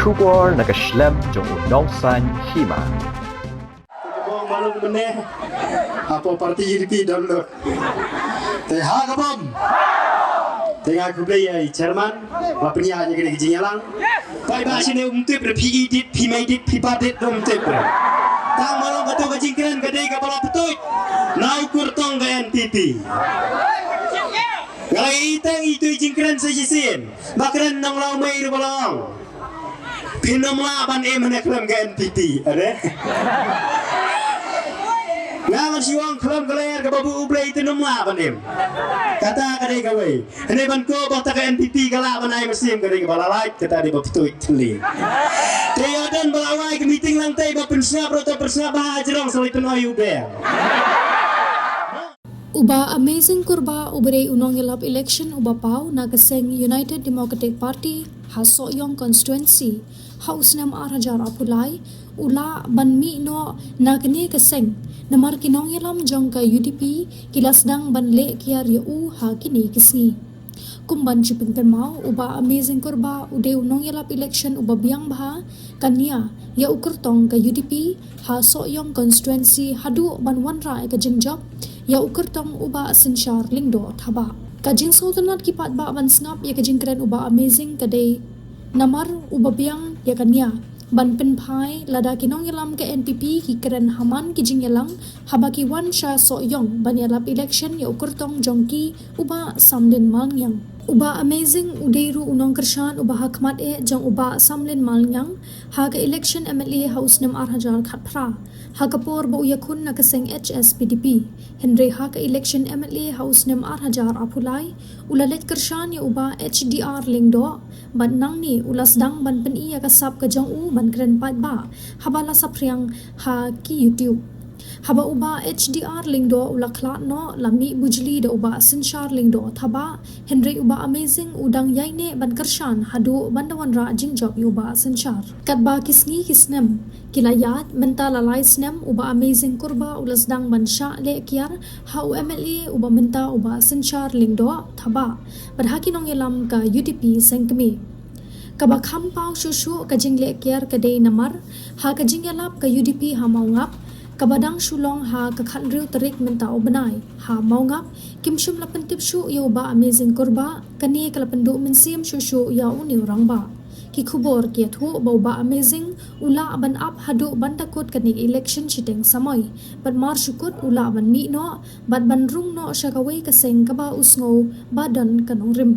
Kurbah nakaslem jong unongsan Hima. Malum meneh apa parti UDP dulu. Teha kabam. Tengah kublai chairman wapnia nya gede jinyalang. Pai ba sini umtip re PE dit PMA dit PIPA dit umtip re. Tang malum katu ka jingkran gede ka bala petut. Nau kurtong ka NPP. Ngai tang itu jingkran sajisin. Bakran nang lau mai re balong. Pinamla ban emane klam ka NPP are. Ngawan siwang kelam keler ke babu ublai itu nomla panim. Kata kadai kawai. Ini banko bakta ke NPP galak banai mesim kadai ke balalai kata di baptu teli. Tiadan balawai ke meeting lantai bapensna proto persna bahajerong selai penuh ubel. Uba amazing Kurbah ubere unong yelap election uba pau nagaseng United Democratic Party hasok yong constituency House Namar hajar apulai ula banmi no nagni kaseng Namar kinong yelam jong ka UDP kilasdang banle kiar yu ha kini kisni kumban chipeng termau uba amazing Kurbah ude unong yelap election uba biang baha kania ya ukurtong ka UDP hasok yong constituency hadu banwan rai ka Jingshah ya ukurtong uba sensyar lingdo thaba ka Jingshah tunat kipat ba ban snap ya ka jingkren uba amazing kade Namar uba biang ya kania ban penpai lada kinong yelam ke NPP ki keren haman ki jingyelang habaki wan sha so yong ban yalap election ya ukurtong jongki uba samden mangyang uba amazing udeiru unong kershan uba hakmat jong uba samlen malnyang ha ke election MLA house nam arhajar khatpra ha kapor bo yakun na kaseng HSPDP Henry ha ke election MLA house nam arhajar apulai ulalet kershan ya uba HDR lingdo ban nang ni ulas dang ban pen iya kasap ka jong u ban kren pat ba habala sapriang ha ki YouTube haba uba HDR lingdo ulakla no lami bujli da uba sensyar lingdo thaba Henry uba amazing udang yaine ban kershan hadu bandawan ra Jingshah uba sensyar katba kisni kisnem kilayat menta lalai snem uba amazing Kurbah ulas dang ban sha le kiar ha MLA uba menta uba sensyar lingdo thaba badhaki nong yelam ka UDP sengkemi kaba khampau shushu ka jingle kiar ka dei Namar ha ka jingelap ka UDP ha maungap kabadang shulong ha ka khanriu tarik menta obanai ha maungap kimshum lapentip shu yo ba amazing Kurbah kani kalapendu mensim shushu ya uni rangba ki khubor ki thu ba amazing ula ban up hadu bandakot kani election chiteng samai ban mar shukut ula ban mi no ban rung no shakawai ka seng kaba usngo badan kanong rim